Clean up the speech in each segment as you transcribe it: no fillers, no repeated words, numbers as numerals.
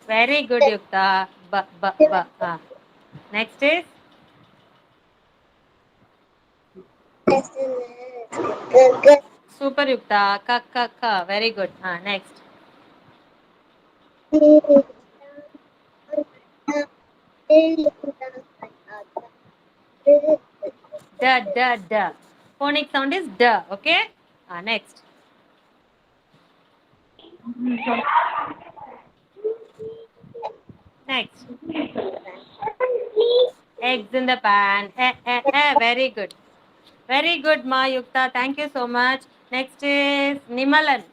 Very good, Yukta. Next is super Yukta. Ka. Very good. Next. Da. Phonic sound is da. Okay. Next. Next. Eggs in the pan. Very good. Very good, Ma Yukta. Thank you so much. Next is Nimalan.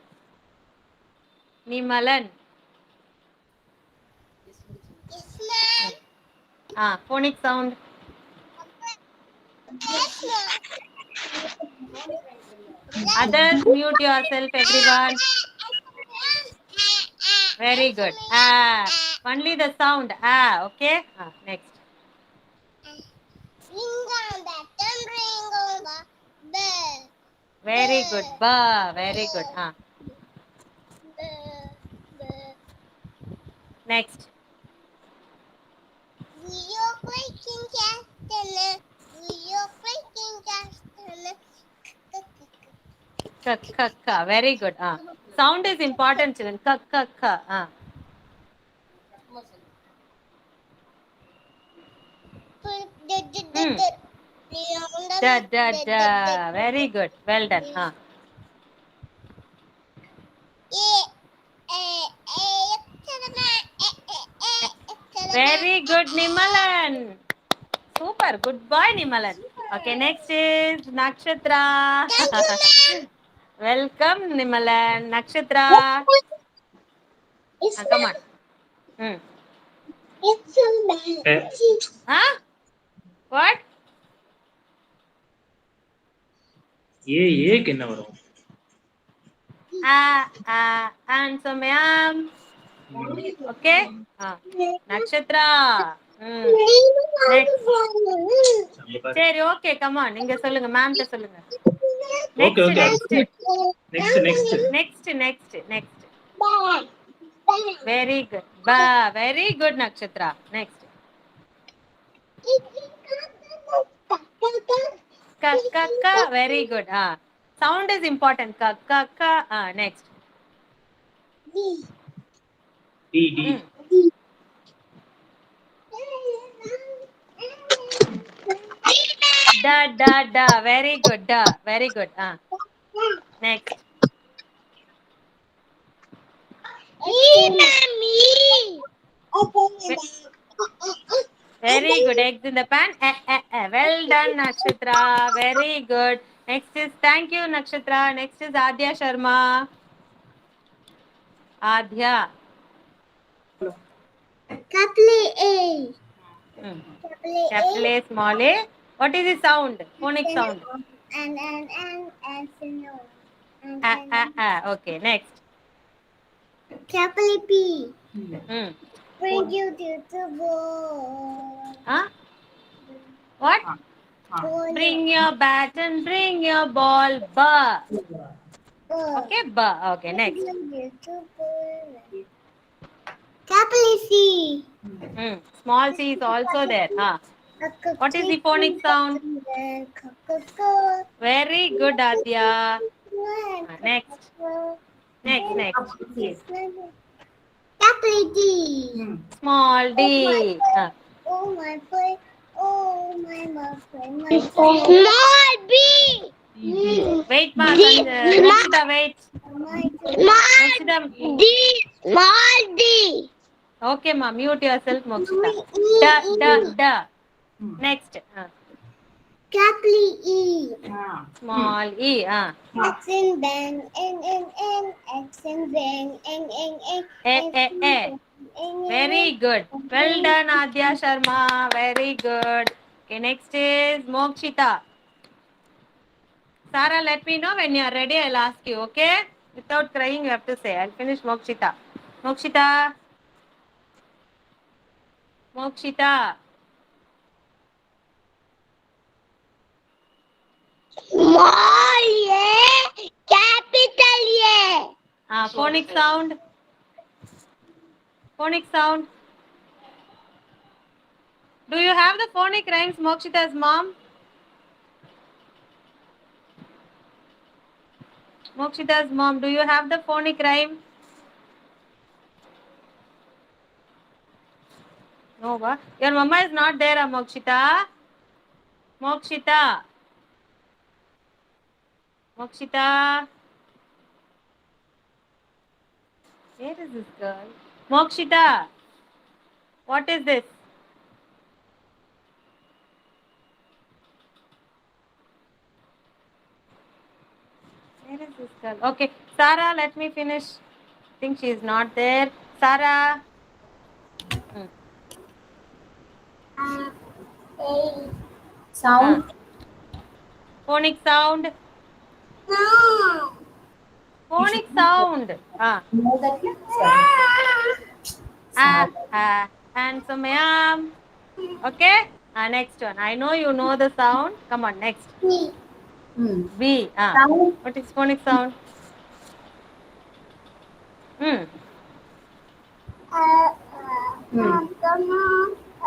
Phonic sound. Others, mute yourself, everyone. Very good. Only the sound. Okay. Next. Very good. Ba. Very good. Next. Ka. Very good. Sound is important, children. Ka. Da. Very good. Well done. Very good, Nimalan. Super. Good boy, Nimalan. Okay, next is Nakshatra. Welcome, Nimalan. Nakshatra. Come on. What? ये क्या वरुम? Answer, ma'am. Okay. Nakshatra. Next. சரி, okay, come on. நீங்க சொல்லுங்க, ma'am கிட்ட சொல்லுங்க. Next. Very good. Very good, Nakshatra. Next. Ka. Very good. Sound is important. Ka. Next. D. Da. Very good. Da. Very good. Next. Very good. Eggs in the pan. Well done, Nakshatra. Very good. Next is, thank you, Nakshatra. Next is Adya Sharma. Adya. Capital A. Capital A, small a. What is the sound? Phonic sound. And Okay, next. Capital P. Bring you to the ball. What? Bring your bat and bring your ball. Ba. Okay, ba. Okay, next. Capital C. Small c is also there. What is the phonic sound? Very good, Adya. Next. Capital D. Small d. Oh my boy. Oh my boy. Small B. Wait, ma. Nakshita, wait. Small D. Small D. Okay, ma. Mute yourself, Mokshita. Da. Next. Capital E. Small e. Action bang, n. Action bang, n. Very good. Well done, Adya Sharma. Very good. Okay, next is Mokshita. Sarah, let me know when you are ready. I'll ask you, okay? Without crying, you have to say. I'll finish Mokshita. Mokshita. Small A, capital A. Phonic sound. Phonic sound. Do you have the phonic rhymes, Mokshita's mom? Mokshita's mom, do you have the phonic rhyme? No, what? Your mama is not there, Mokshita. Mokshita. Mokshita. Where is this girl? Mokshita. What is this? Where is this girl? Okay, Sarah, let me finish. I think she is not there. Sarah. Sound. Phonic sound. No. Phonic sound. Know that? Handsome ma'am. Okay. Next one. I know you know the sound. Come on, next. B. Sound. What is phonic sound?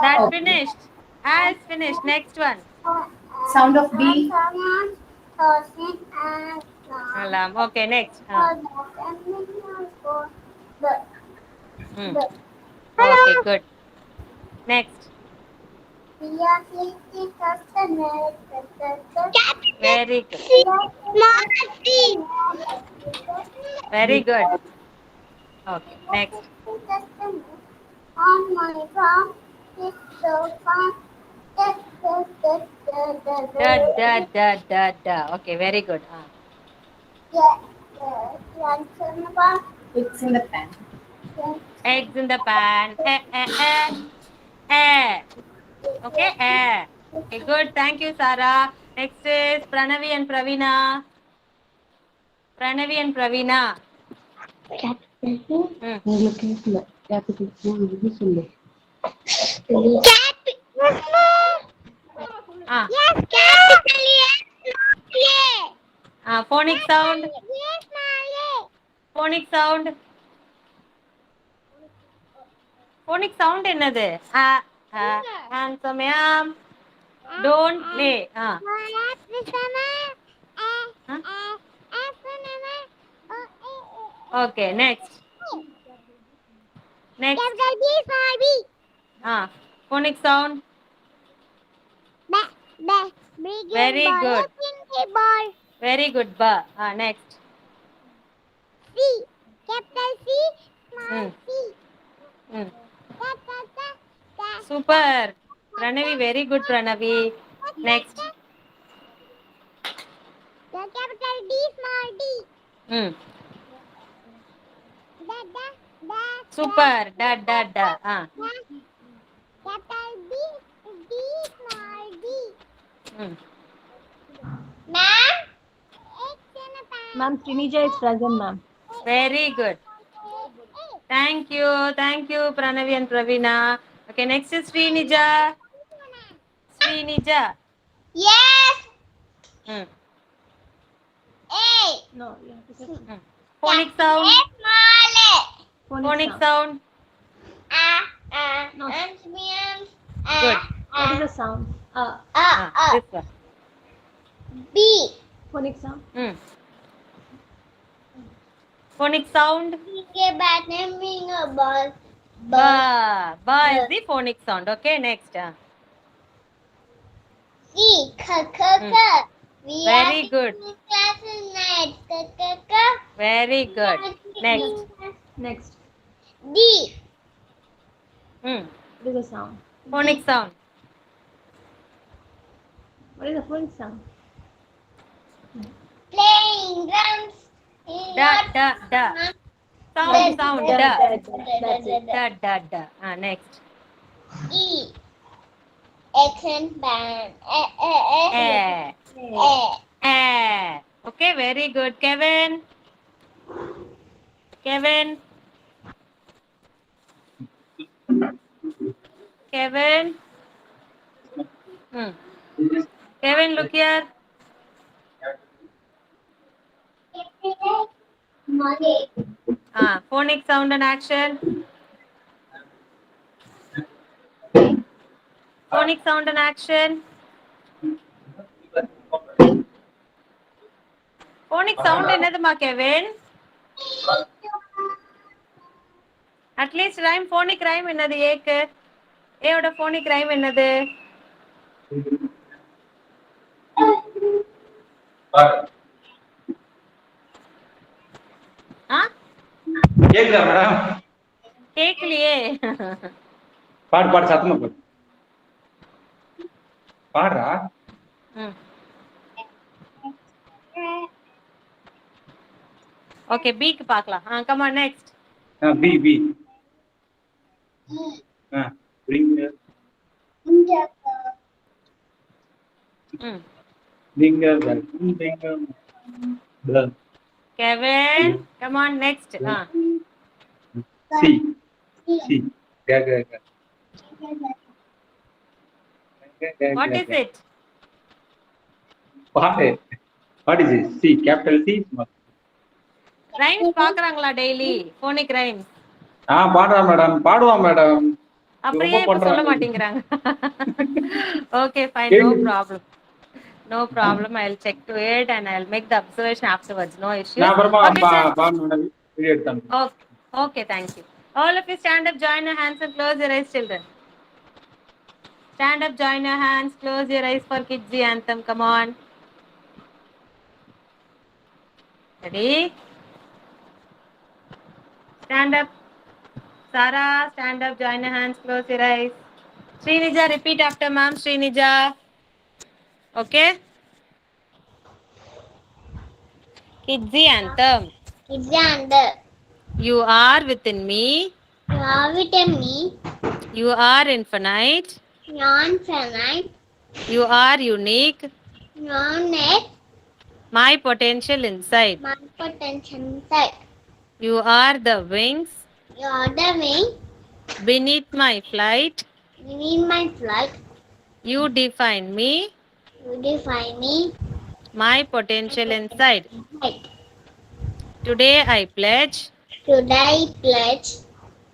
That finished. Has finished. Next one. Sound of B. Alarm. Okay, next. Okay, good. Next. Very good. Very good. Okay, next. On my farm, it's so fun. Da. Okay, very good. It's in the pan. Eggs in the pan. Okay, Okay, good. Thank you, Sarah. Next is Pranavi and Pravina. Pranavi and Pravina. Phonic sound. Phonic sound. Phonic sound என்னது? Handsome ma'am. Don't play. Okay, next. Next. Phonic sound. Very good. Very good. Ba. Next. C. Capital C. Small C. Super. Pranavi, very good, Pranavi. Next. The capital D. Small D. Super. Da. Capital B. D. Small D. Ma'am? Ma'am, Trinija is present, ma'am. Very good. Thank you. Thank you, Pranavi and Pravina. Okay, next is Srinija. Srinija. Yes. A. No, you have to say Phonic sound. Phonic sound. No. Good. What is the sound? This one. B. Phonic sound. Phonic sound. के बाद में being a ball. Ba. Ba is the phonic sound. Okay, next. C. We Very are good. in class night. Very good. Next. Next. D. What is the sound? Phonic sound. What is the phonic sound? Playing drums. Da. Sound. Da. That's it. Da. Next. E. Accent band. Okay, very good. Kevin. Kevin, look here. Money. Phonic sound and action. Phonic sound and action. Phonic sound என்னதுமா Kevin? Atleast rhyme phonic rhyme என்னது ஏக்கு? ஏயோட phonic rhyme என்னது? கேக்குதா madam? கேக்கலையே. பாடு பாடு சத்தமா பாடு. பாடுறா. Okay, B க்கு பார்க்கலாம். Come on next. B. Bring the Kevin, come on next. C. What is it? What is it? C, capital C. Rhymes பார்க்கறாங்களா daily? Phonic rhymes. பாடுறான் மேடம், பாடுவான் மேடம். அப்புறம் ஏன் இப்ப சொல்ல மாட்டேங்கிறாங்க? Okay, fine, no problem. I'll check to it and I'll make the observation afterwards. No issue. நான் அப்புறமா madam video எடுத்தேன். Okay, thank you. All of you stand up, join your hands and close your eyes, children. Stand up, join your hands, close your eyes for Kids Anthem. Come on. Ready? Stand up. Sarah, stand up, join your hands, close your eyes. Srinija, repeat after ma'am. Srinija. Okay? Kids Anthem. Kids Anthem. You are within me. You are within me. You are infinite. You are infinite. You are unique. You are unique. My potential inside. My potential inside. You are the wings. You are the wing. Beneath my flight. Beneath my flight. You define me. You define me. My potential inside. Right. Today I pledge. Today I pledge.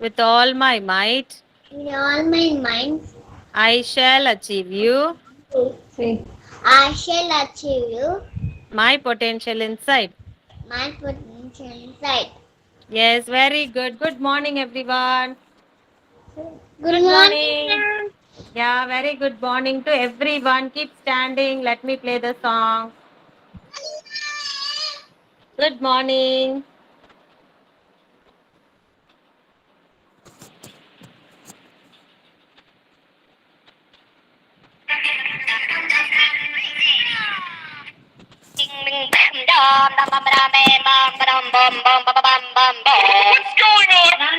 With all my might. With all my mind. I shall achieve you. Say. I shall achieve you. My potential inside. My potential inside. Yes, very good. Good morning, everyone. Good morning. Yeah, very good morning to everyone. Keep standing. Let me play the song. Good morning. What's going on?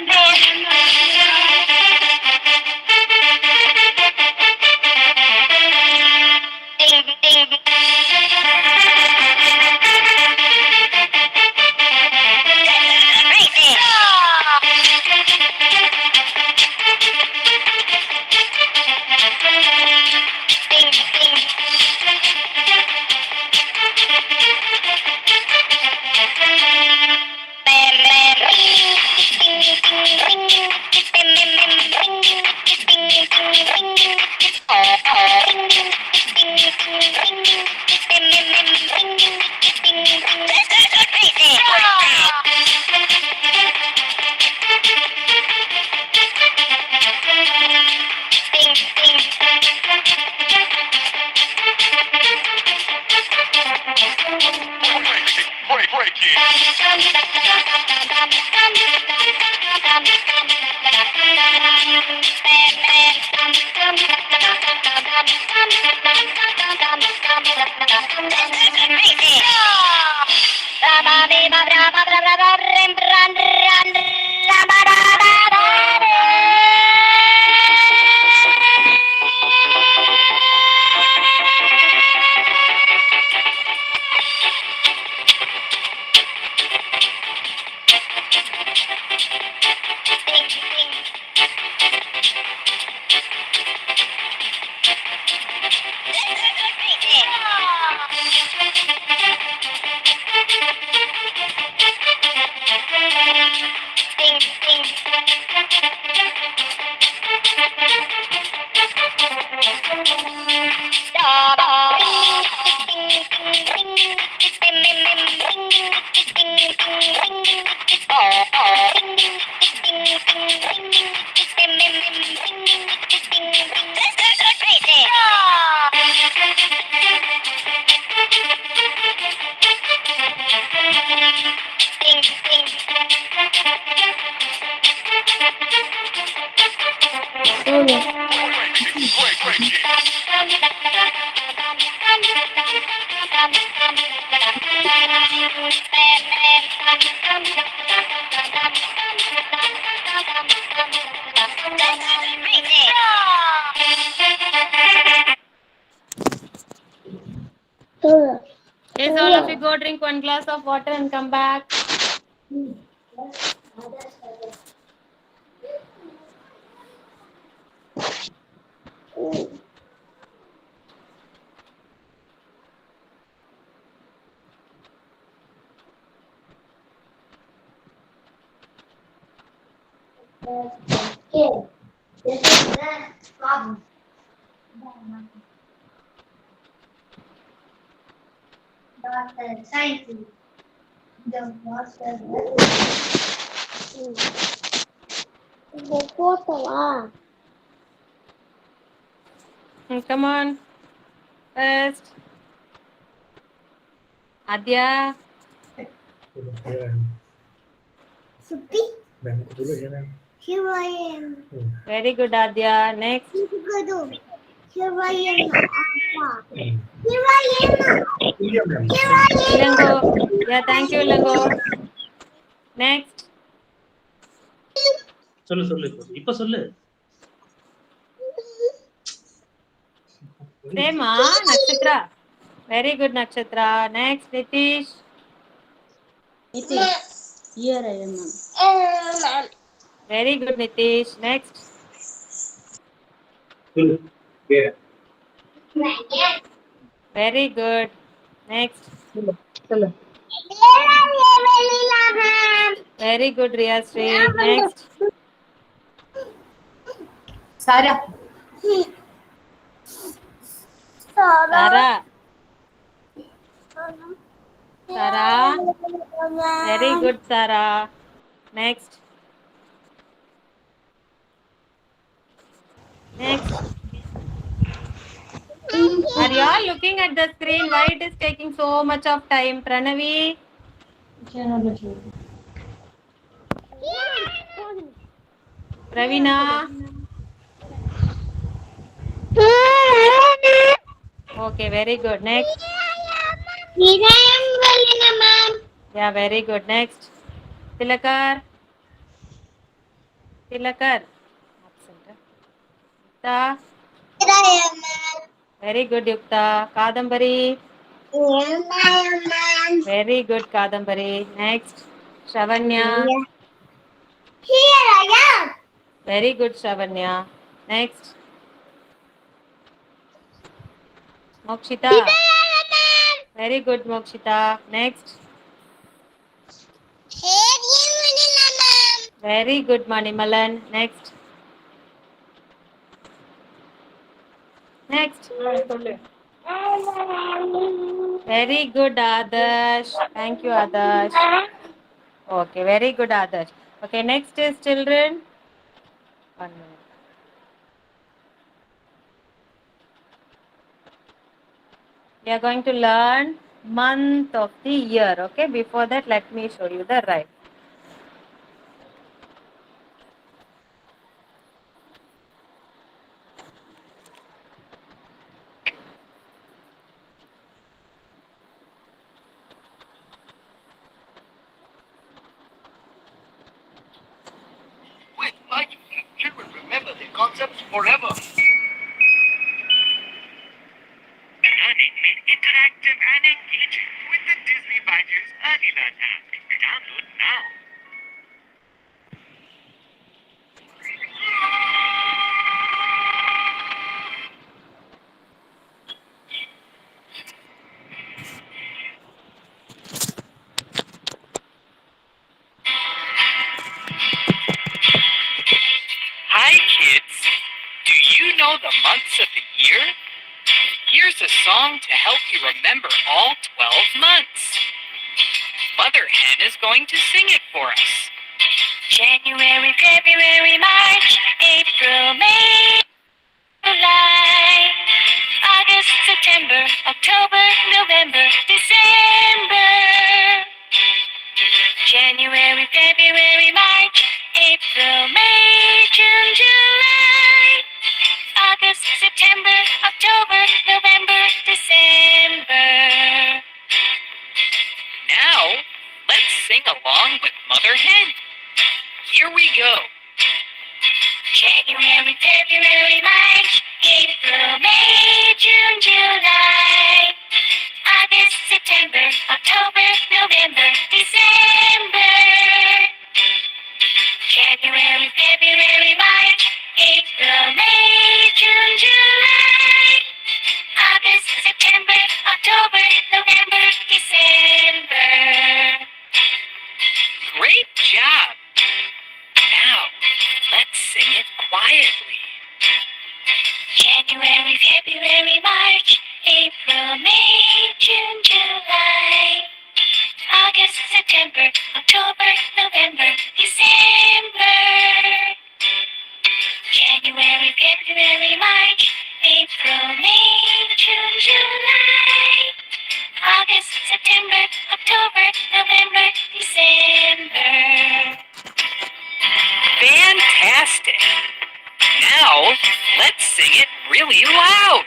Yes, all of you go drink one glass of water and come back. Come on. First. Adya. Supi. Here I am. Very good, Adya. Next. Good. Here I am. Here I am. Here I am. Ilango. Yeah, thank you, Ilango. Next. சொல்லு சொல்லு இப்ப சொல்லு Sema, Nakshatra. Very good, Nakshatra. Next, Nitish. Here I am. Very good, Nitish. Next. சொல்லு வேற Very good. Next. Very good, Riyasri. Next. Sarah. Tara. Tara. Very good, Tara. Next. Next. Are you all looking at the screen? Why it is taking so much of time? Pranavi. Ravina. Okay, very good. Next. Yeah, very good. Next. Tilakar. Tilakar. Absent. Yukta. Very good, Yukta. Kadambari. Very good, Kadambari. Next. Shavanya. Here I am. Very good, Shavanya. Next. Mokshita. Very good, Mokshita. Next. Very good, Manimalan. Next. Next. Very good, Adarsh. Thank you, Adarsh. Okay, very good, Adarsh. Okay, next is children. 1 minute. We are going to learn month of the year. Okay, before that, let me show you the rhyme. With Mighty, children remember their concepts forever. Learning made interactive and engaging with the Disney Badges Early Learn app. Download now. know the months of the year? Here's a song to help you remember all 12 months. Mother Hen is going to sing it for us. January, February, March, April, May, July, August, September, October, November, December. January, February, March, April, May, June, July, August, September, October, November, December. Now, let's sing along with Mother Hen. Here we go. January, February, March, April, May, June, July, August, September, October, November, December. January, February, March, April, May, June, July, August, September, October, November, December. Great job! Now, let's sing it quietly. January, February, March, April, May, June, July, August, September, October, November, December. January, February, March, April, May, June, July, August, September, October, November, December. Fantastic! Now, let's sing it really loud.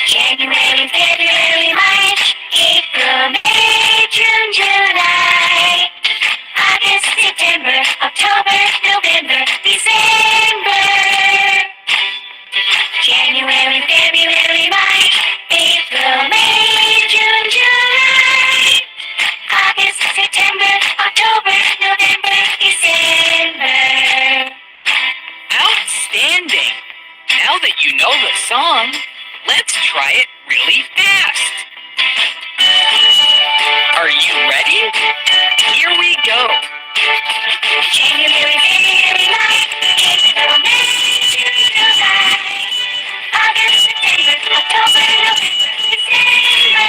January, February, March, April, May, June, July, August, September, October, November, December. January, February, March, April, May, June, July, August, September, October, November, December. Outstanding! Now that you know the song, let's try it really fast. Are you ready? Here we go. January, February, March, April, May, June, July, August, September, October, November, December.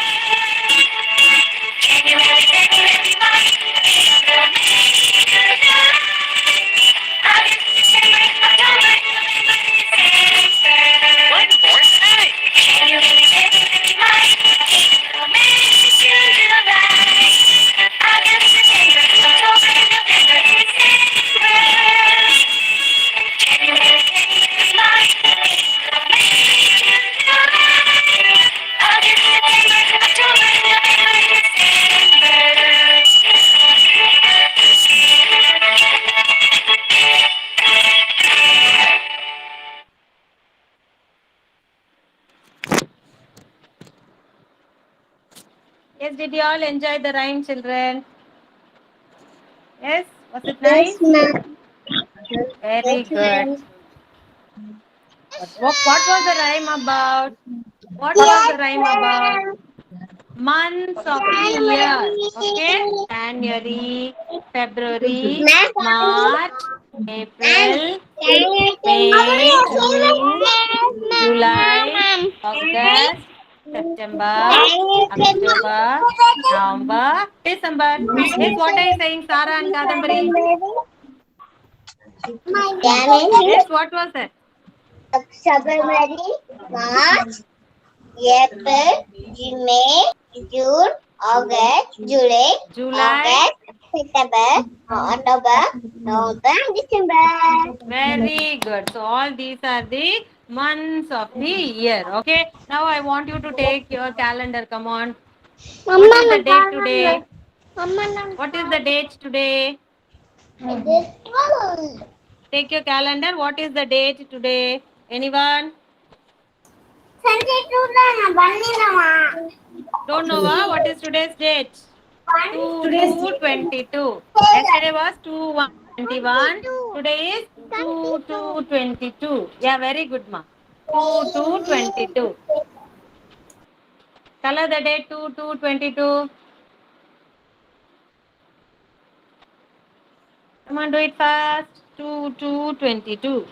January, February, March, April, May, June, July, August, September, October, November, December. One more time. January, February, March, April, May, June, July, August, September, October, November, December. January, February, March, April, May, June, July, August, September, October, November, Yes, did you all enjoy the rhyme, children? Yes, was it nice? Yes, ma'am. Very Yes, good. ma'am. What was the rhyme about? What was the rhyme about? Months of the year. Okay? January, February, March, April, May, June, July, August, September, October, November, December. Yes, what are you saying, Sarah and Kadambari? Yes, what was it? February, March, April, May, June, August, July, August, September, October, November, December. Very good. So all these are the months of the year. Okay. Now I want you to take your calendar. Come on. What is the date today? What is the date today? Take your calendar. What is the date today? Anyone? Don't know what is today's date? 2/2/22. Yesterday was 2/1/21. Today is 2/2/22. Yeah, very good, ma. 2/2/22. Color the date 2/2/22. Come on, do it fast. 2/2/22.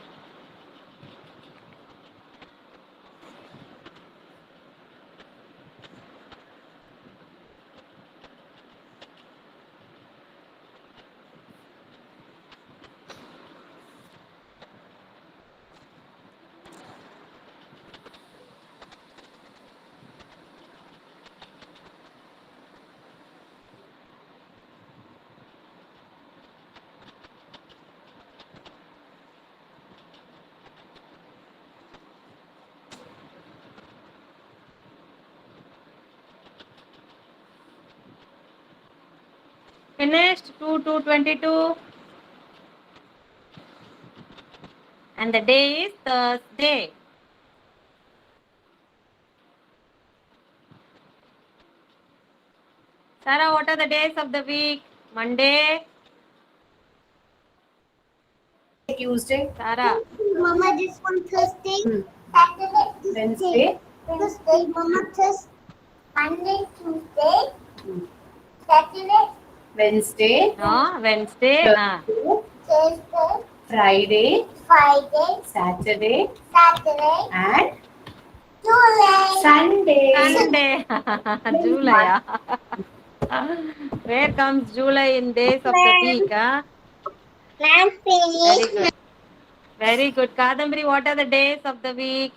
Finished? 2 to 22. And the day is Thursday. Sarah, what are the days of the week? Monday. Tuesday. Sarah. Mama, this one Thursday. Hmm. Saturday. Wednesday. Thursday. Mama, Thursday. Monday, Tuesday. Saturday. Wednesday. No, Wednesday. Thursday. Friday. Friday. Saturday. Saturday. And July. Sunday. Sunday. July. Where comes July in days of the week? Ma'am, Very finish. good. Very good. Kadambari, what are the days of the week?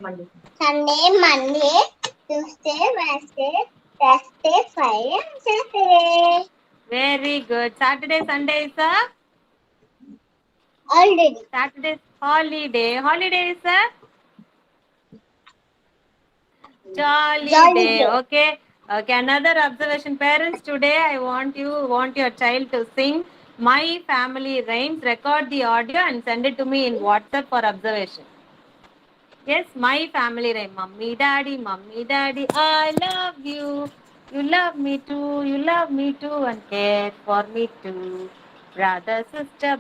Sunday, Monday, Tuesday, Wednesday, Thursday, Friday, and Saturday. Very good. Saturday, Sunday is a Already. Saturday's holiday. Holiday is a jolly Jolly day. day. Okay. Okay. Another observation. Parents, today I want your child to sing My Family Rhymes. Record the audio and send it to me in WhatsApp for observation. Yes, my family rhyme. Mummy, daddy, I love you. You love me too, and care for me too. Brother, sister,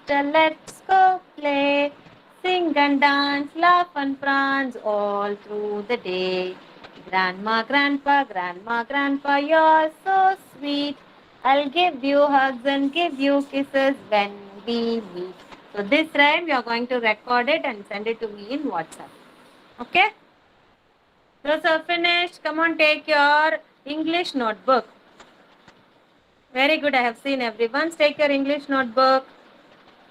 let's go play. Sing and dance, laugh and prance all through the day. Grandma, grandpa, you're so sweet. I'll give you hugs and give you kisses when we meet. So this rhyme, you are going to record it and send it to me in WhatsApp. Okay? Those are finished. Come on, take your English notebook. Very good. I have seen everyone. Take your English notebook.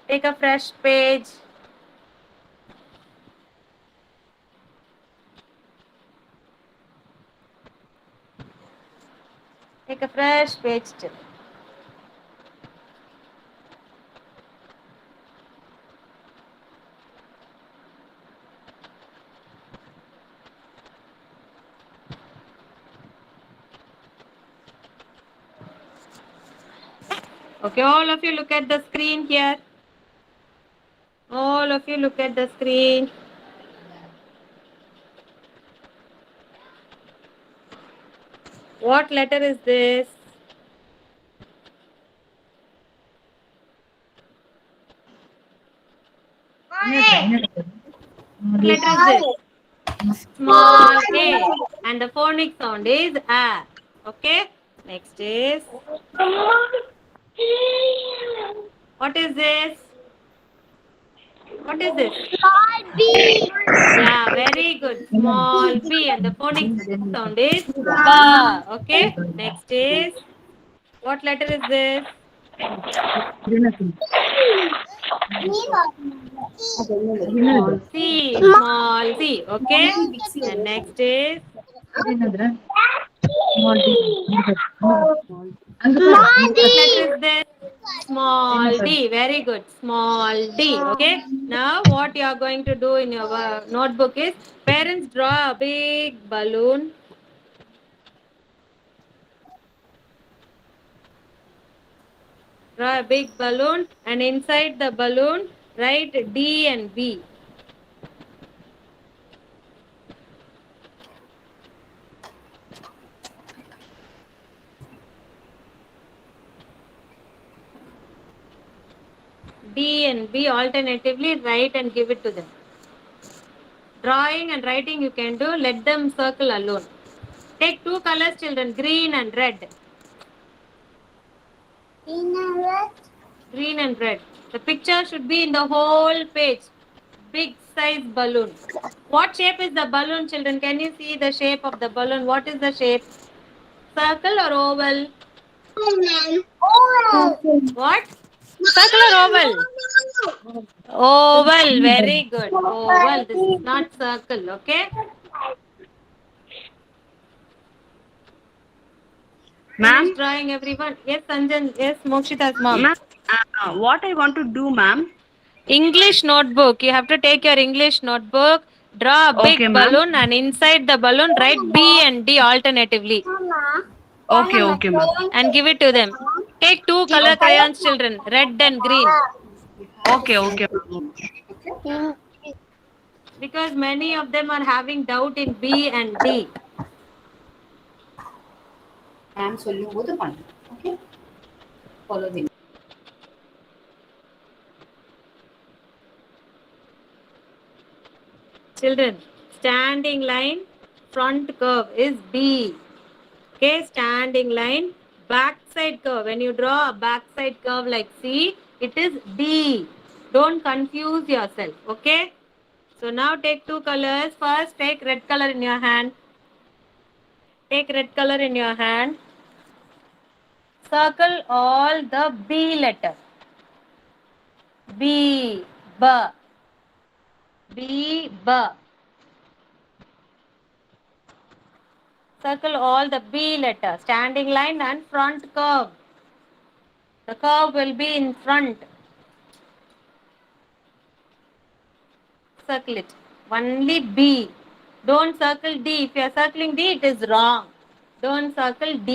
Take a fresh page. Take a fresh page too. Okay, all of you look at the screen here. All of you look at the screen. What letter is this? What letter is this? Small a. And the phonic sound is a. Okay. Next is. What is this? What is this? Small B. Yeah, very good. Small b. And the phonic sound is ba. Okay. Next is. What letter is this? C. Small c. Okay. And next is. What letter is this? Small d. Very good. Small d. Okay. Now what you are going to do in your notebook is parents draw a big balloon. Draw a big balloon and inside the balloon write D and B. D and B alternatively write and give it to them. Drawing and writing you can do, let them circle alone. Take two colors, children, green and red. Green and red. The picture should be in the whole page. Big size balloon. What shape is the balloon, children? Can you see the shape of the balloon? What is the shape? Circle or oval? What? Circle or oval? Oval. Very good. Oval. This is not circle. Okay. Ma'am? Finish drawing, everyone. Yes, Sanjan. Yes, Mokshita's mom. Ma'am, what I want to do, ma'am? English notebook. You have to take your English notebook. Draw a big Okay, ma'am. balloon and inside the balloon write B and D alternatively. Okay, okay, ma'am. and give it to them. Take 2 color crayons, children, red and green, Okay, okay, ma'am. because many of them are having doubt in B and D. Ma'am சொல்லும்போது பண்ணு. Okay, follow the. Children, standing line, front curve is B. Okay, standing line, backside curve. When you draw a backside curve like C, it is D. Don't confuse yourself. Okay. So now take 2 colors. First, take red color in your hand. Take red color in your hand. Circle all the B letter. B, B, B, B. Circle all the B letter. Standing line and front curve. The curve will be in front. Circle it. Only B. Don't circle D. If you are circling D, it is wrong. Don't circle D.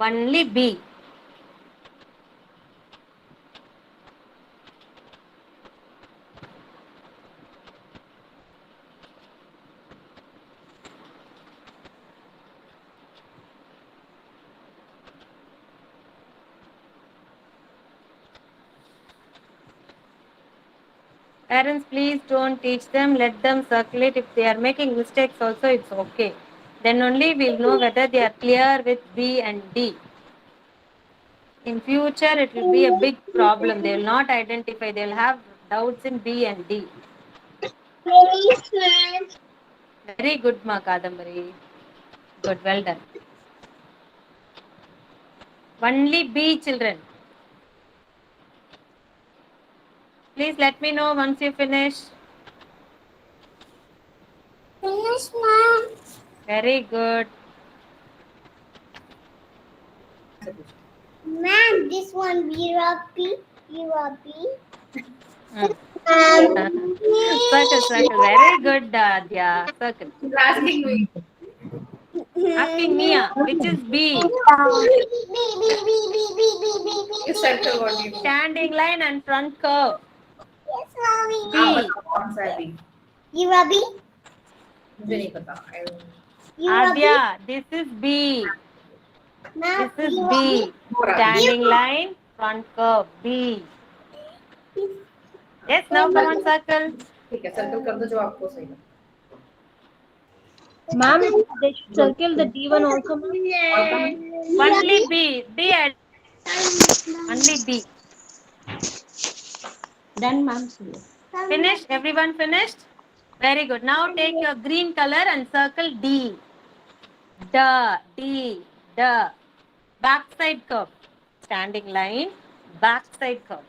Only B. Parents, please don't teach them. Let them circulate. If they are making mistakes also, it's okay. Then only we'll know whether they are clear with B and D. In future, it will be a big problem. They will not identify. They will have doubts in B and D. Very good, Ma Kadambari. Good, well done. Only B, children. Please let me know once you finish. Finish, ma'am. Very good. Ma'am, this one B. Circle, circle. Very good, Adya. Circle. Asking me. Asking Mia, which is B? You circle what you do. Standing line and front curve. Yes, mommy. B. कौन सा है B? You are B. मुझे नहीं पता. I don't know. You are B. Adya, this is B. Ma'am, This is you are B. Standing line, front curve. B. Yes, now come on, circle. ठीक है, circle कर दो जो आपको सही लगे. Ma'am, they should circle the D1 also, ma'am. Only B. B and only B. Done, ma'am. Finished? Everyone finished? Very good. Now take your green color and circle D. D. Backside curve. Standing line. Backside curve.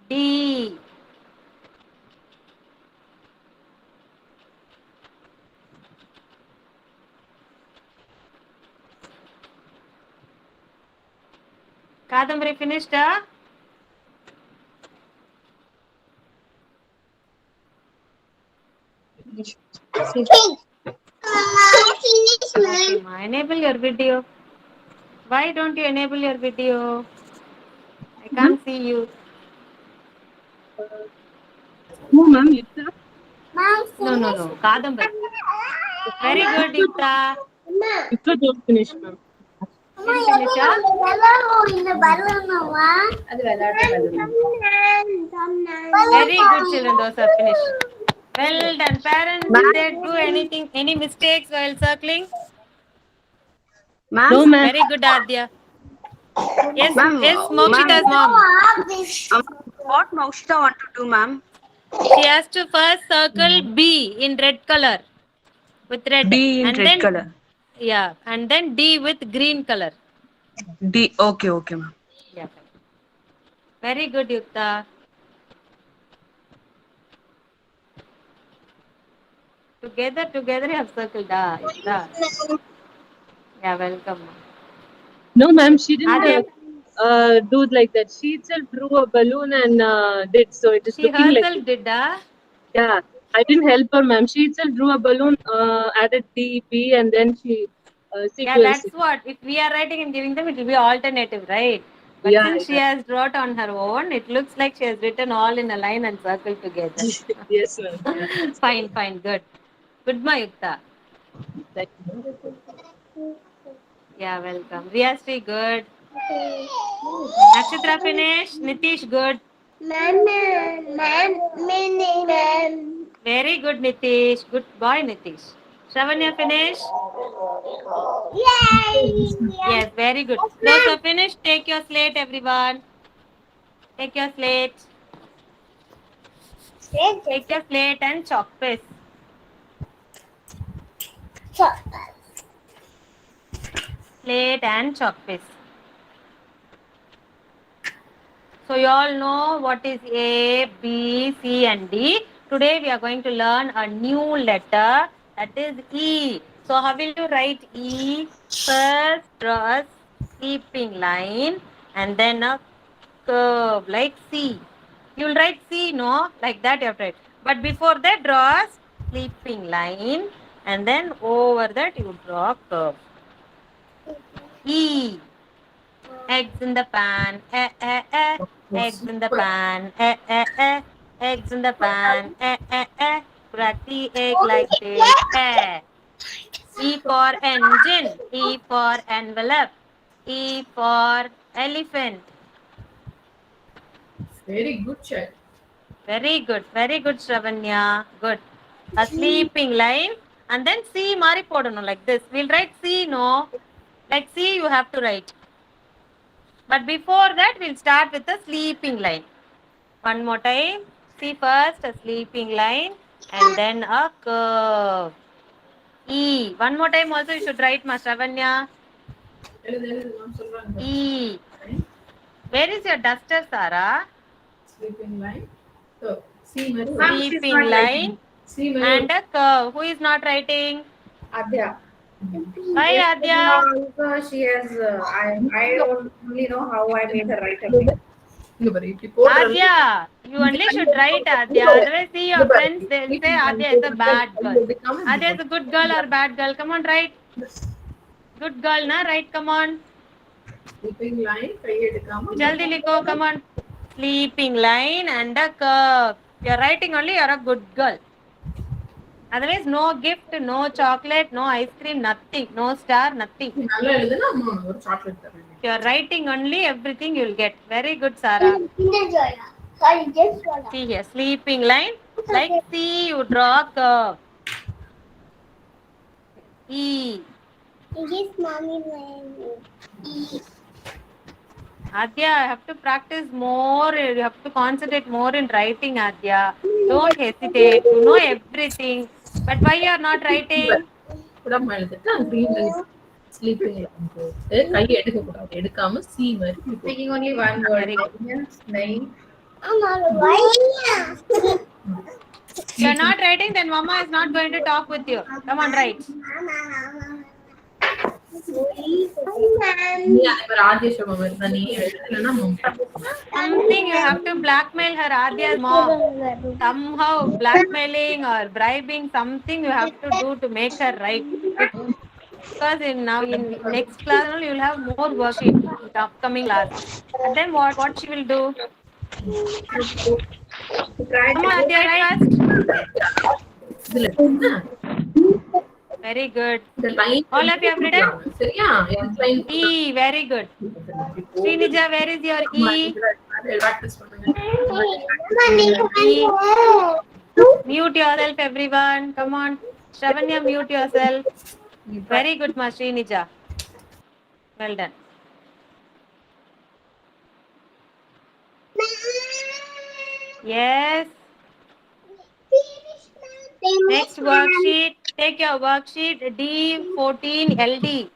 D. Kadambari finished, huh? Okay, ma. Enable your video. Why don't you enable your video? I can't see you. Who, ma'am? Yukta? No. Kadambari. Very good, Yukta. Yukta don't finish, ma'am. Finish, huh? அது விளையாட்டு Very good, children. Those are finished. Well done. Parents, did they do anything, any mistakes while circling? Ma'am? No, ma'am. Very good, Adya. Yes, Ma'am, yes, Mokshita's mom. What Mokshita want to do, ma'am? She has to first circle B in red color with red. D in and red then, color. Yeah, and then D with green color. D. Okay, okay, ma'am. Yeah. Very good, Yukta. Together you have circled. Yukta. Yeah, welcome. No, ma'am, she didn't Adya, do like that. She itself drew a balloon and did. So it is she looking like. herself did, Yeah, I didn't help her, ma'am. She itself drew a balloon, added D, B, and then she Yeah, that's what. If we are writing and giving them, it will be alternative, right? But Yeah, since she has wrote on her own, it looks like she has written all in a line and circled together. Yes, ma'am. Fine, fine, good. Good, Mayukta. Thank you. Yeah, welcome. Riyasri, good. Nakshatra, finish. Nitish, good. Very good, Nitish. Good boy, Nitish. Shravanya, finish. Yay! Yes, very good. Those are finished, take your slate, everyone. Take your slate. Take your slate and chalk paste. Slate and chalk paste. So you all know what is A, B, C and D. Today we are going to learn a new letter, that is E. So how will you write E? First draw a sleeping line and then a curve like C. You will write C, no? Like that you have to write. But before that, draw a sleeping line and then over that you draw a curve. E. Eggs in the pan, eggs in the pan, eggs in the pan, crack the egg like this, E for engine, E for envelope, E for elephant. Very good child. Very good, Shravanya. Good. A sleeping line and then C mari podano like this. We'll write C, no? Like C you have to write. But before that, we'll start with the sleeping line. One more time. See first a sleeping line and then a curve. E. One more time also you should write, Masravanya. E. Where is your duster, Sara? Sleeping line. So, see, Sleeping line and a curve. Who is not writing? Adya. Why, Adya? Also, she has. I only know how I made her write everything. Adya, you only should write Adya. Otherwise, see your friends, they'll say Adya is a bad girl. Adya is a good girl or bad girl? Come on, write. Good girl, na? Write, come on. Sleeping line. Jaldi likho, come on. Sleeping line and a curve. You're writing only, you're a good girl. Otherwise, no gift, no chocolate, no ice cream, nothing. No star, nothing. Chocolate. You're writing only, everything you'll get. Very good, Sarah. See here, sleeping line. Like C, you draw a curve. E. Adya, I have to practice more. You have to concentrate more in writing, Adya. Don't hesitate. You know everything. But why you are not writing? Sleeping Speaking only one word. Name. If you are not writing, then Mama is not going to talk with you. Come on, write. Something you have to blackmail her, Adya's mom. Somehow blackmailing or bribing, something you have to do to make her write. Because in next class only you'll have more worksheet in the upcoming class. And then what she will do? Come on, Adya, write first. Very good. All of you have written? E, very good. Srinija, where is your E? E. Mute yourself, everyone. Come on. Shravanya, mute yourself. Very good, Ma Srinija. Well done. Yes. Next worksheet. Take your worksheet D14LT.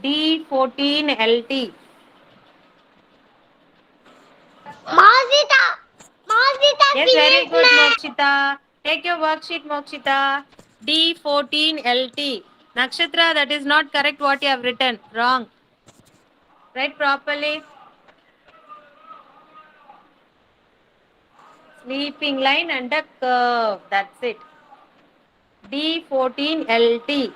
D14LT. Yes, very good, Mokshita. Take your worksheet, Mokshita. D14LT. Nakshatra, that is not correct what you have written. Wrong. Write properly. Sleeping line and a curve. That's it. D14LT.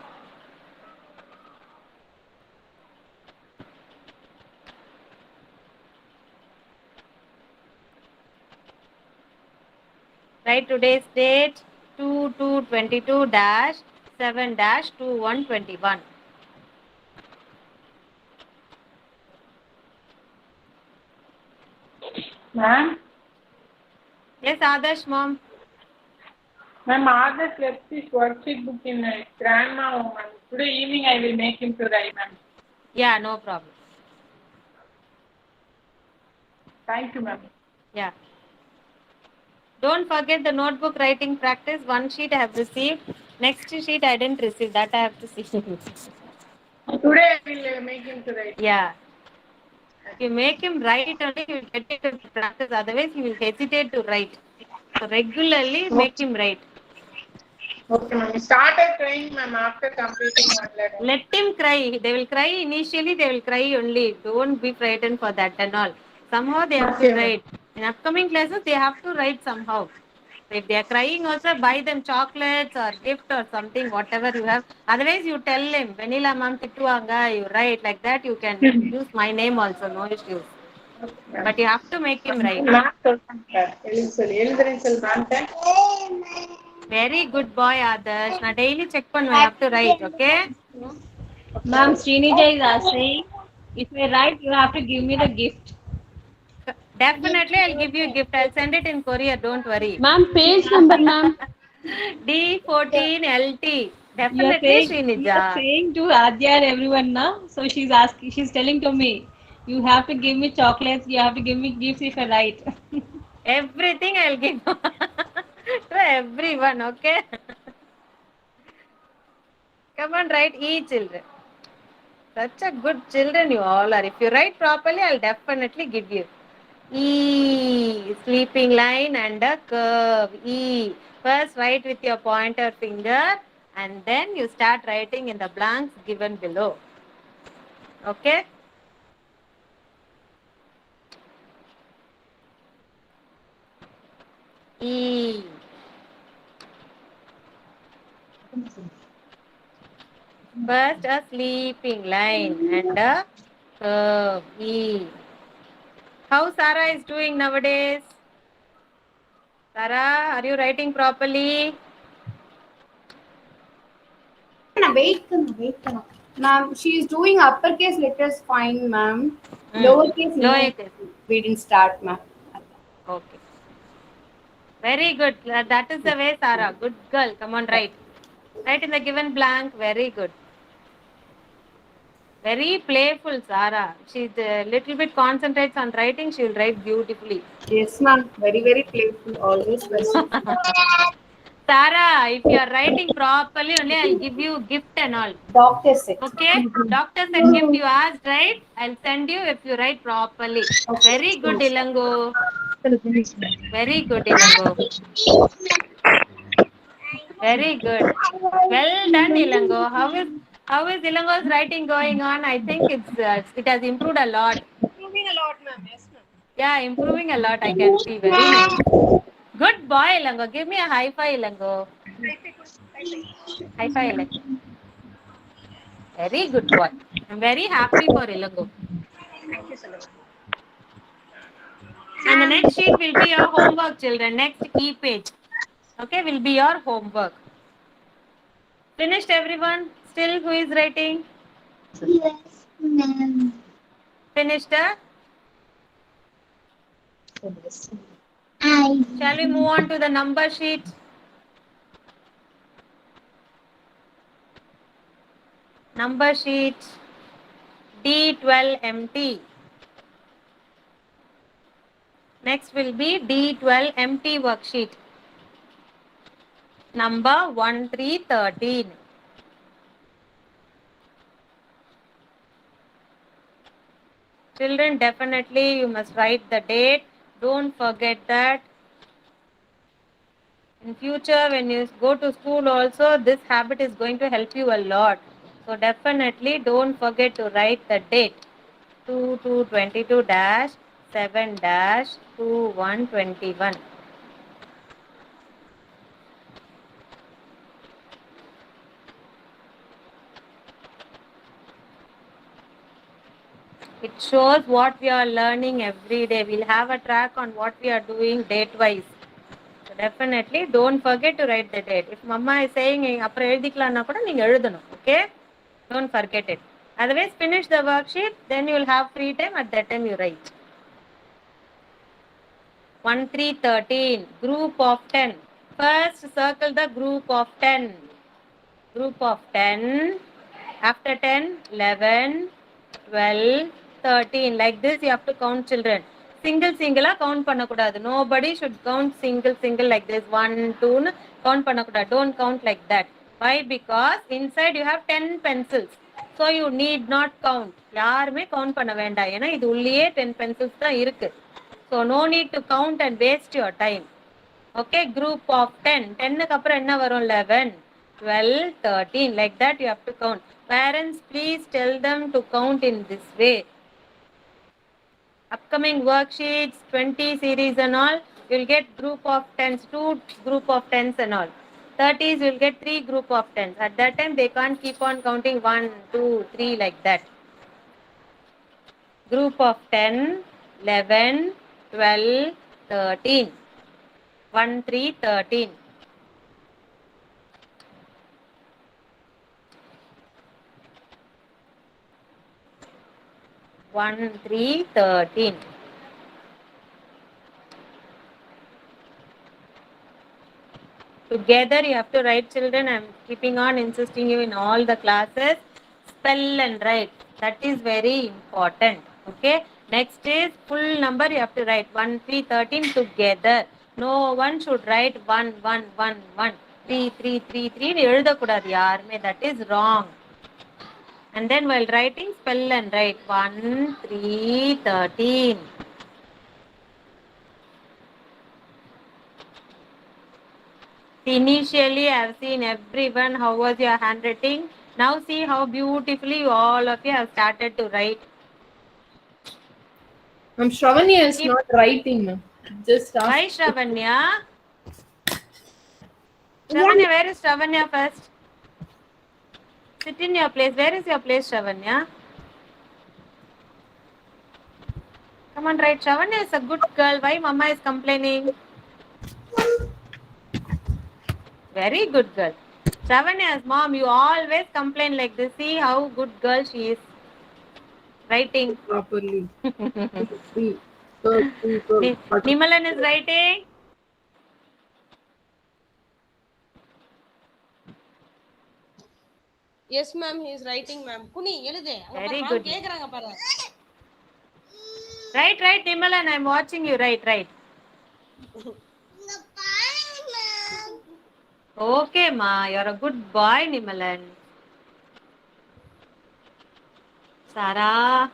Write today's date 2/2/22-7-2121. Ma'am, Yes, Adarsh, mom. ma'am, Adarsh left his worksheet book in grandma home, ma'am. Today evening I will make him to write, ma'am. Yeah, no problem. Thank you, ma'am. Yeah. Don't forget the notebook writing practice. One sheet I have received. Next sheet I didn't receive. That I have to see. Today I will make him to write. Yeah. If you make him write only, he will get it to practice. Otherwise, he will hesitate to write. So regularly make him write. Okay, ma'am. He started crying, ma'am, after completing one letter. Let him cry. They will cry initially. They will cry only. Don't be frightened for that and all. Somehow they have to Okay, ma'am. write. In upcoming classes, they have to write somehow. If they are crying also, buy them chocolates or gift or something, whatever you have. Otherwise, you tell him, Vanilla ma'am tittuanga, you write like that. You can use my name also, no issues. But you have to make him write. Very good boy, Adarsh. Now daily check pannu. I have to write, okay? Ma'am, Srinija is asking, if I write, you have to give me the gift. Definitely, I'll give you a gift. I'll send it in courier. Don't worry. Ma'am, page number, ma'am. D14LT. You are Definitely, saying Srinija. to Adya and everyone now. So she's telling to me, you have to give me chocolates, you have to give me gifts if I write. Everything I'll give to everyone, okay? Come on, write E children. Such a good children you all are. If you write properly, I'll definitely give you. E, sleeping line and a curve. E. First write with your pointer finger and then you start writing in the blanks given below. Okay? E. First a sleeping line and a curve. E. How Sarah is doing nowadays? Sarah, are you writing properly? Wait, ma'am. She is doing uppercase letters fine, ma'am. Lowercase, Lowercase. we didn't start, ma'am. Okay. Very good. That is the way, Sarah. Good girl. Come on, write. Write in the given blank. Very good. Very playful, Sarah. She's a little bit concentrates on writing. She will write beautifully. Yes, ma'am. Very, very playful. Always best. Sarah, if you are writing properly, only I'll give you gift and all. Doctor said. Okay? Doctor said gift you asked, right? I'll send you if you write properly. Very good, Ilango. Very good, Ilango. Very good. Well done, Ilango. How is Ilango's writing going on? I think it has improved a lot. Improving a lot, ma'am. Yes, ma'am. Yeah, improving a lot. I can see. Very nice. Good boy, Ilango. Give me a high five, Ilango. High five, Ilango. Very good boy. I'm very happy for Ilango. Thank you so much. And the next sheet will be your homework, children. Next e-page. Okay, will be your homework. Finished, everyone? Still, who is writing? Yes, ma'am. Finished? I Shall we move on to the number sheet? Number sheet D12MT. Next will be D12MT worksheet. Number 1313. Children, definitely you must write the date. Don't forget that. In future, when you go to school also, this habit is going to help you a lot. So definitely don't forget to write the date. 2222-7-2121. It shows what we are learning every day. We'll have a track on what we are doing date-wise. Definitely don't forget to write the date. If mama is saying அப்புறம் எழுதிக்கலாம்னா கூட நீங்க எழுதணும். Okay? Don't forget it. Otherwise finish the worksheet, then you will have free time. At that time you write. 1 3 13 group of 10. First circle the group of 10. Group of 10. After 10 11 12 13. Like this you have to count, children. Single count பண்ணக்கூடாது. Nobody should count single like this 1 2 count பண்ணக்கூடாது. Don't count like that. Why? Because inside you have 10 pencils, so you need not count. யாருமே count பண்ண வேண்டாம். ஏன்னா இது உள்ளேயே 10 pencils தான் இருக்கு. So no need to count and waste your time. Okay, group of 10. 10 க்கு அப்புறம் என்ன வரும்? 11 12 13. Like that you have to count. Parents, please tell them to count in this way. Upcoming worksheets, 20 series and all, you'll get group of 10s, 2 group of 10s and all. 30s, you'll get 3 group of 10s. At that time, they can't keep on counting 1, 2, 3 like that. Group of 10, 11, 12, 13. 1, 3, 13. One, 3, 13. Together you have to write, children. I'm keeping on insisting you in all the classes. Spell and write. That is very important. Okay. Next is full number. You have to write 1, 3, 13 together. No one should write 1, 1, 1, 1, 3, 3, 3, 3. எழுதக்கூடாது யாருமே. That is wrong. And then while writing, spell and write 1, 3, 13. Initially, I have seen everyone. How was your handwriting? Now see how beautifully all of you have started to write. Shravanya is Keep- not writing, ma'am. Just ask. Why Shravanya? Shravanya, where is Shravanya first? Sit in your place. Where is your place, Shravanya? Come on, write. Shravanya is a good girl. Why mama is complaining? Very good girl. Shravanya's mom, you always complain like this. See how good girl she is. Writing. Properly. Nimalan is writing. Yes, ma'am. He is writing, ma'am. Kuni, எழுது. Very good. கேக்குறாங்க பாரு. Right, Nimalan. I'm watching you. Right. Okay, ma. You're a good boy, Nimalan. Sarah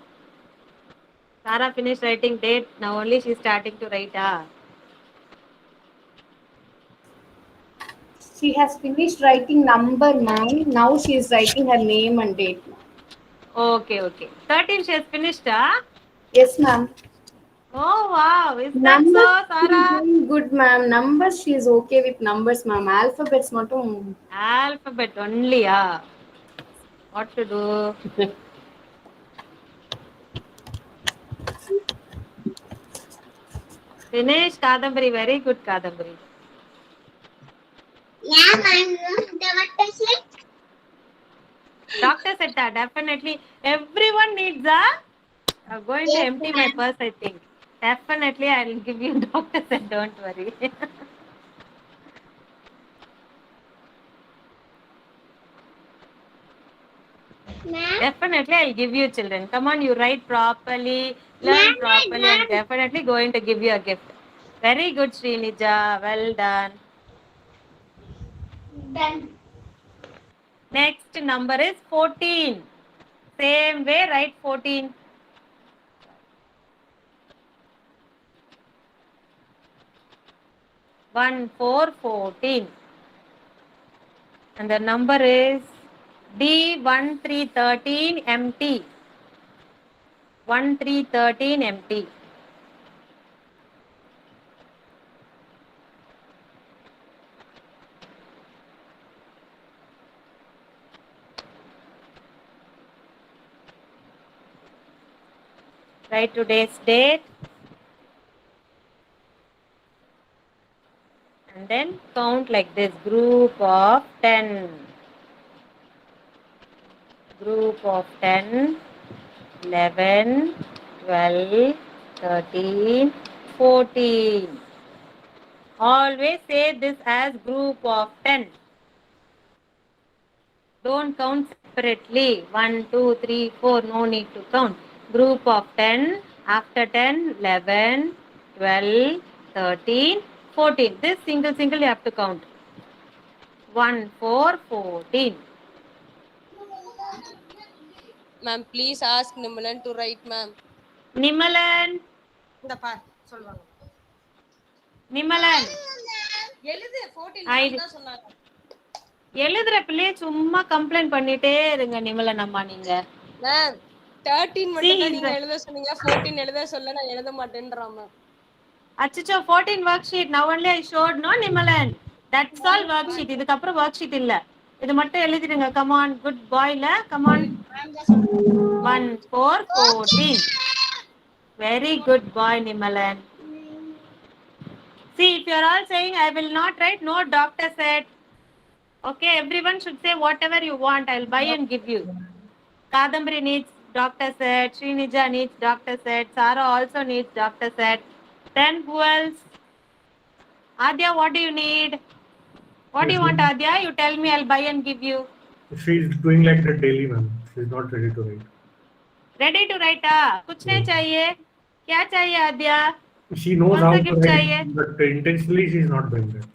finished writing date. Now only she's starting to write. She has finished writing number, ma'am. Now she is writing her name and date. Okay. 13 she has finished. Yes, ma'am. Oh wow, is that so, Sarah? Good, ma'am. Numbers, she is okay with numbers, ma'am. Alphabets mattum. Alphabet only, What to do? Finish Kadambari, very good Kadambari. Yeah, ma'am. Doctor said. Doctor said that definitely everyone needs I'm going to empty my purse, I think. Definitely I will give you doctor said, don't worry. Definitely I'll give you, children. Come on, you write properly, learn properly. I'm definitely going to give you a gift. Very good, Srinija. Well done. Done. Next number is 14. Same way, write 14. One, 4, 14. And the number is D1313 empty. 1313 empty. Write today's date. then count like this. Group of 10. Group of 10, 11, 12, 13, 14. Always say this as group of 10. Don't count separately. 1, 2, 3, 4. No need to count. Group of 10. After 10, 11, 12, 13, 14. This single you have to count. 1, 4, 14. Ma'am, please ask Nimalan to write, ma'am. Nimalan. இந்த பார் சொல்வாங்க. Nimalan. எழுது 14 I நான் தான் சொன்னாங்க. எழுதுற பிள்ளைய சும்மா complaint பண்ணிட்டே இருங்க நிமலன் அம்மா நீங்க. மேம் 13 மட்டும் தான் See, நீங்க எழுத சொன்னீங்க. 14 எழுத சொல்ல நான் எழுத மாட்டேன்றான் மேம். அச்சச்சோ 14 worksheet now only I showed no Nimalan. That's all worksheet. இதுக்கு அப்புறம் worksheet இல்ல. இது மட்டும் எழுதிடுங்க. Come on, good boy ல. Come on. 1, 4, 14. Very good boy Nimalan. See, if you are all saying I will not write, no, doctor said. Okay, everyone should say whatever you want. I'll buy and give you. Kadambari needs doctor said. Srinija needs doctor said. Sara also needs doctor said. Then who else? Adya, what do you need? What do you want, Adya? You tell me, I'll buy and give you. She's doing like that daily, ma'am. She's not ready to write. Ready to write? कुछ नहीं चाहिए. क्या चाहिए आद्या? She knows कौन how सा to gift write, चाहिए? but intentionally she's not doing that.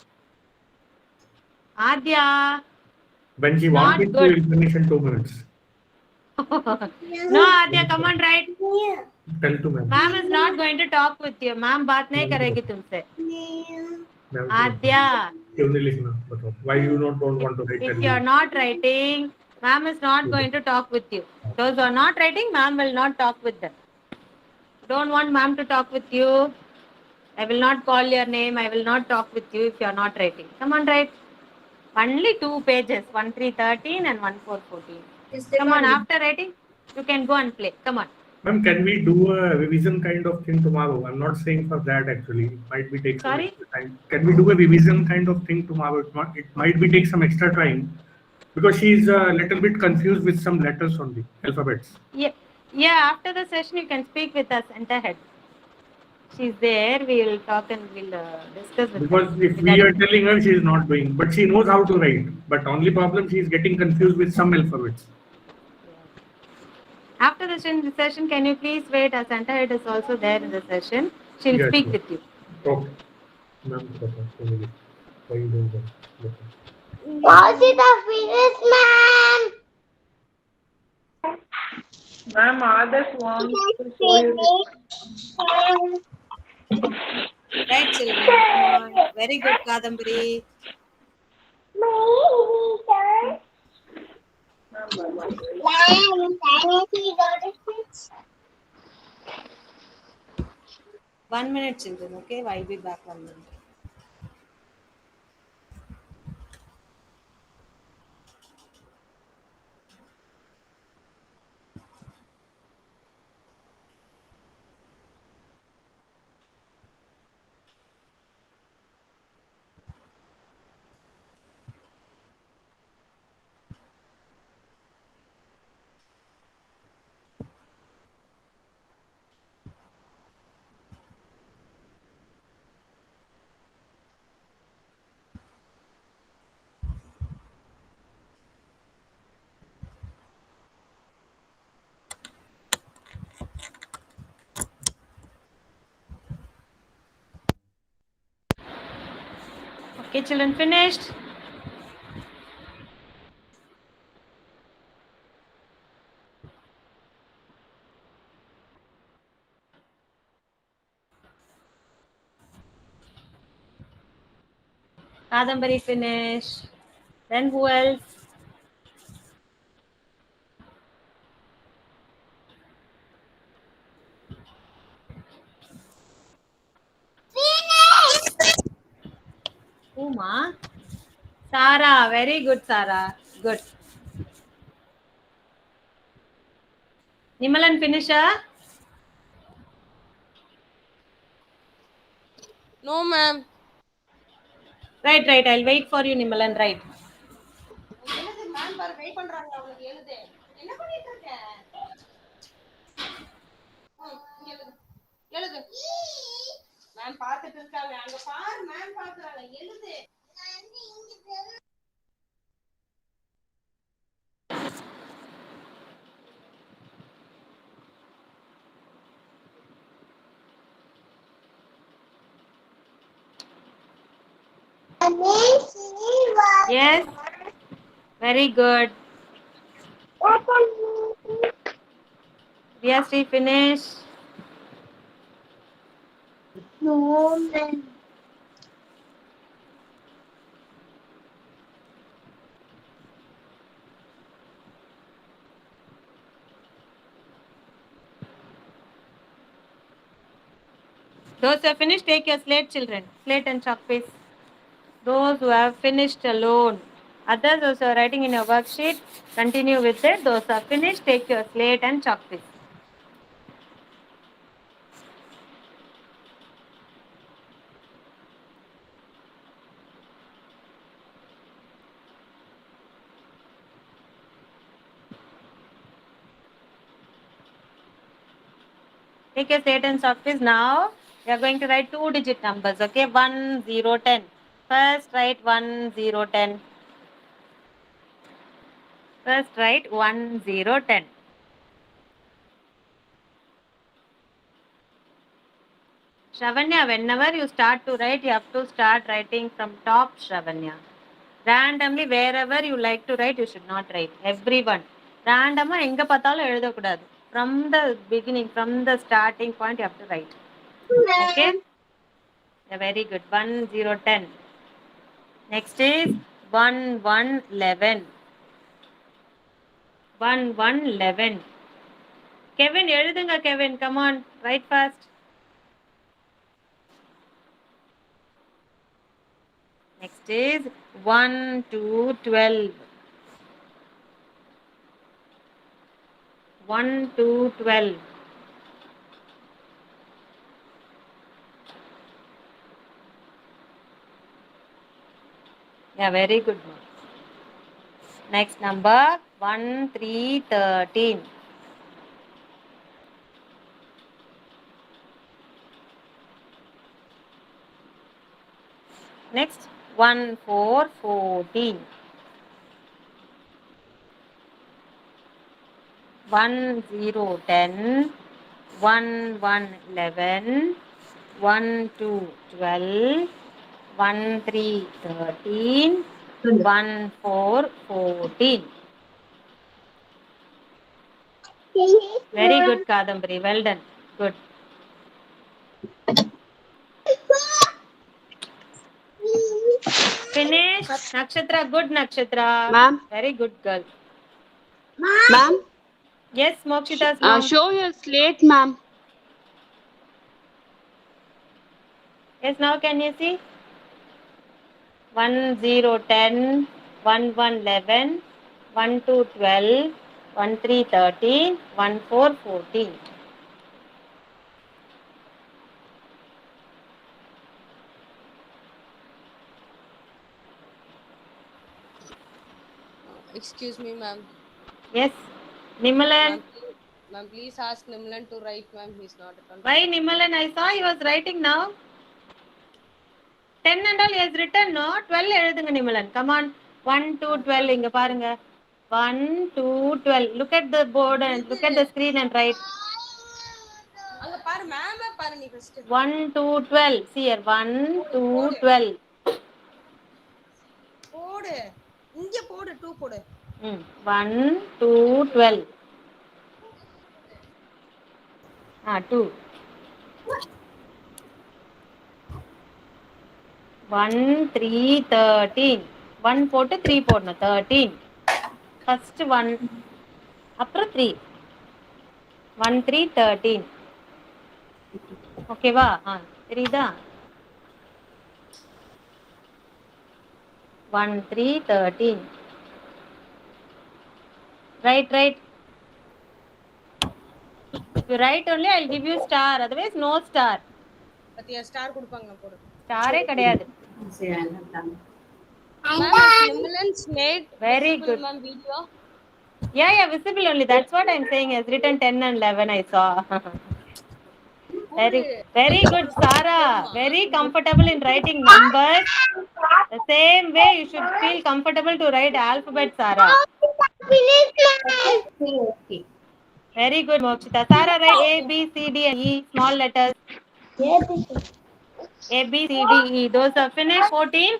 Adya. When she Not wants it, she good. will finish in 2 minutes. No, Adya, come on, write. Tell to ma'am. Ma'am is not going to talk with you. Ma'am बात नहीं करेगी तुमसे. Ma'am, आद्या. क्यों नहीं लिखना? बताओ. Why you don't want to write? If you are not writing, ma'am is not going to talk with you. Those who are not writing, ma'am will not talk with them. Don't want ma'am to talk with you. I will not call your name. I will not talk with you if you are not writing. Come on, write. Only 2 pages. 1, 3, 13 and 1, 4, 14. Come on, after writing, you can go and play. Come on. Ma'am, can we do a revision kind of thing tomorrow? I'm not saying for that actually. It might be take some Sorry? extra time. Can we do a revision kind of thing tomorrow? It might be take some extra time because she's a little bit confused with some letters on the alphabets. Yeah, after the session, you can speak with us enter head. She's there. We will talk and we'll discuss with Because her. if we are telling her, she is not doing, but she knows how to write. But only problem, she is getting confused with some alphabets. After the session, can you please wait? Our center head is also there in the session. She'll Yes, speak yes. with you. Okay. Ma'am, why you doing that? Was it a finish, ma'am? Ma'am, others want to show you this. Right, children. Come on. Very good, Kadambari. One minute, children. Okay, I'll be back 1 minute. Okay, children, finished? Kadambari finished. Then who else? Uma? Sara. Very good, Sara. Good. Nimalan finisher? No, ma'am. Right. I'll wait for you, Nimalan. Right. Ma'am பாத்துட்டு இருக்காங்க அங்க பாரு ma'am பாக்குறாங்க எழுது Yes. Very good. Yes, we finish. No, man. Those who have finished, take your slate, children. Slate and chalk piece. Those who have finished alone. Others also are writing in your worksheet. Continue with it. Those who have finished, take your slate and chalk piece. Take your slate and chalk piece. Now, we are going to write 2-digit numbers. Okay, 1, 0, 10. First, write 1, 0, 10. First, write 1, 0, 10. Shravanya, whenever you start to write, you have to start writing from top, Shravanya. Randomly, wherever you like to write, you should not write. Everyone. Randomly, enga pathalo eludakudadu. From the beginning, from the starting point, you have to write. Okay? Yeah, very good. 1, 0, 10. Next is 1, 1, 11. 1, 1, 11. Kevin, எழுதுங்க Kevin. Come on, write fast. Next is 1, 2, 12. 1, 2, 12. Yeah, very good. Next number 1, 3, 13. Next 1, 4, 14. 1, 0, 10. 1, 1, 11. 1, 2, 12. 1, 3, 13. 1, 4, 14. Very good, Kadambari. Well done. Good. Finish. Nakshatra. Good, Nakshatra. Ma'am. Very good girl. Ma'am, Yes, Mokshita's mom. show your slate, ma'am. Yes, now can you see? 1, 0, 10. 1, 1, 11. 1, 2, 12. 1, 3, 13. 1, 4, 14. Excuse me, ma'am. Yes. Nimalan. Ma'am, please ask Nimalan to write, ma'am. He's not at all. Why Nimalan? I saw he was writing now. 10 and all he has written, no? 12 எழுதுங்க Nimalan. Come on. 1, 2, 12. இங்க பாருங்க. 1, 2, 12. Look at the board and look at the screen and write. அங்க பாரு ma'am பாரு நீ first 1, 2, 12. See here. 1, 2, 12. போடு இங்க போடு 2 போடு 1, 2, 12. 2. 1, 3, 13. 1 போட்டு 3 போடணும் 13. First 1 அப்புறம் 3. 1, 3, 13. ஓகேவா? தெரியுதா? 1, 3, 13. Right. If you write only, I'll give you star. Otherwise, no star. பத்தியா ஸ்டார் கொடுப்பாங்க போடு. ஸ்டாரே கிடையாது. See, I have done. Ma'am, is Nimalan's made Very visible, good. ma'am, video? Yeah, visible only. That's what I'm saying. Has written 10 and 11. I saw. Very good, Sarah. Very comfortable in writing numbers. The same way you should feel comfortable to write alphabet, Sarah. Okay. Very good, Mokshita. Sarah, write A, B, C, D, and E, small letters. A, B, C, D, E. Those are finished. 14.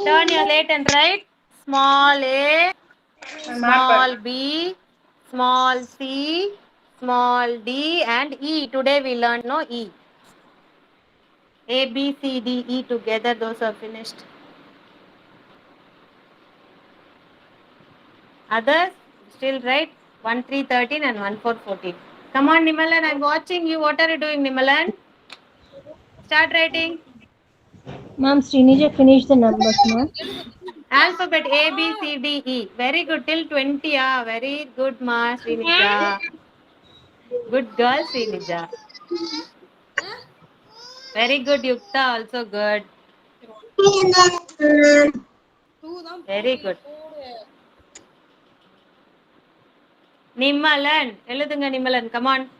Turn your slate and write small a, small b, small c, small d, and E. Today we learned no E. A, B, C, D, E together. Those are finished. Others still write 1, 3, 13 and 1, 4, 14. Come on, Nimalan. I'm watching you. What are you doing, Nimalan? Start writing. Ma'am, Srinija finished the numbers, ma'am. Alphabet A, B, C, D, E. Very good. Till 20. Ah, very good, ma, Srinija. Good girl, Srinija. Very good, Yukta. Also good. Very good. Nimalan. எழுதுங்க Nimalan. Come on.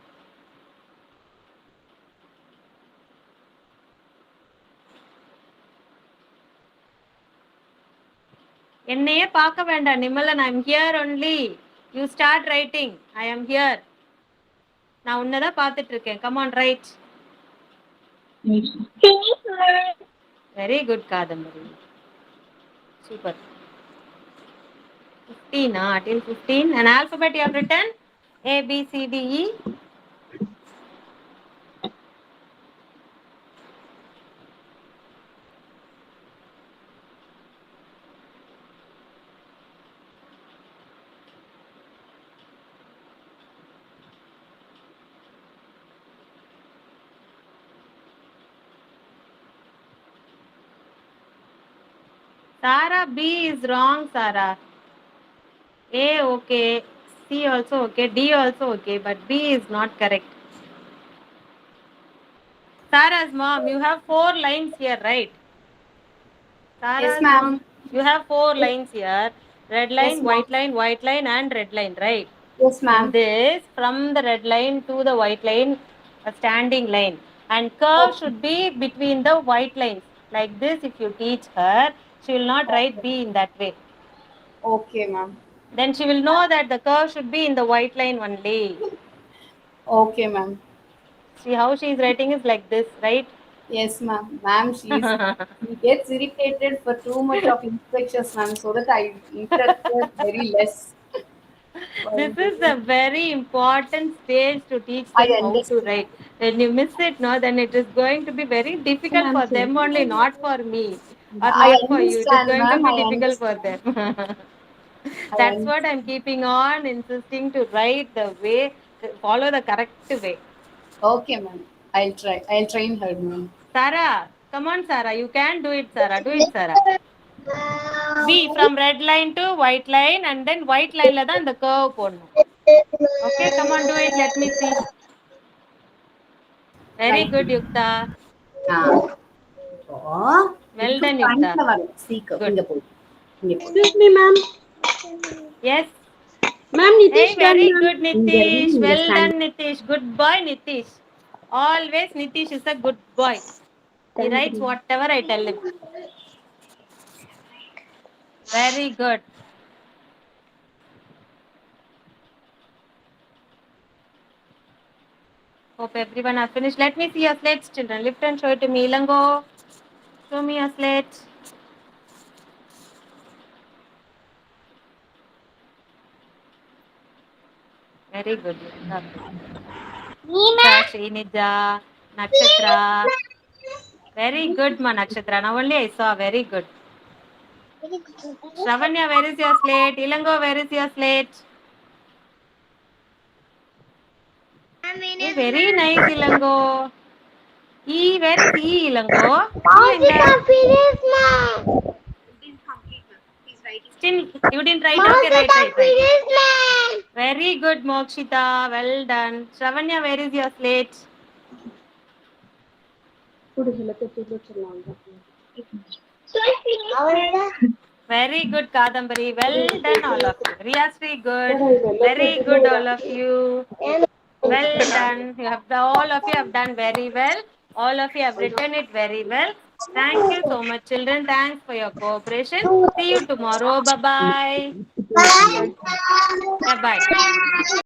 என்னையே பார்க்க வேண்டாம் நிமலன். I'm here only. You start writing. I am here. நான் உன்னதான் பார்த்துட்டு இருக்கேன். Come on, write. Very good, Kadambari. Super. 15, till 15. An alphabet you have written? A, B, C, D, E. Sarah, B is wrong, Sarah. A okay, C also okay, D also okay, but B is not correct. Sarah's mom, you have 4 lines here, right? Sarah's Yes, ma'am. mom, you have 4 lines here. Red line, Yes, white line, white line and red line, right? Yes, ma'am. In this, from the red line to the white line, a standing line. And curve should be between the white lines. Like this, if you teach her, she will not write B in that way. Okay, ma'am. Then she will know that the curve should be in the white line only. Okay, ma'am. See how she is writing is like this, right? Yes, ma'am. Ma'am, she gets irritated for too much of instructions, ma'am, so that I interfere very less. This is a very important stage to teach I them how to understand. write. When you miss it, no, then it is going to be very difficult for them only, not for me or I not for you. It is understand, going to ma'am. be I difficult for understand. them. I That's what I'm keeping on insisting to write the way, follow the correct way. Okay, ma'am. I'll try. I'll train her, ma'am. Sarah, come on, Sarah. You can do it, Sarah. Do it, Sarah. B from red line to white line and then white line la dhaan the curve போடணும். Okay, come on, do it. Let me see. Very good, Yukta. Well done, Yukta. Good. Excuse me, ma'am. Yes. Ma'am, Nitish Hey, very done, good, ma'am. Nitish. Well done, Nitish. Good boy, Nitish. Always Nitish is a good boy. He writes whatever I tell him. Very good. Hope everyone have finished. Let me see your slates, children. Lift and show it to me. Ilango, show me your slate. Very good. Srinija, Nakshatra. Very good, ma Nakshatra. Now only I saw. Very good. Shravanya, where is your slate? Ilango, where is your slate? Hey, very nice, Ilango. E, where is E, Ilango? Still, you didn't write? Okay, right. Very good, Mokshita. Well done. Shravanya, where is your slate? Very good, Kadambari. Well done, all of you. Riyasri, good. Very good, all of you. Well done. All of you have done very well. All of you have written it very well. Thank you so much, children. Thanks for your cooperation. See you tomorrow. Bye-bye. Bye. Bye-bye.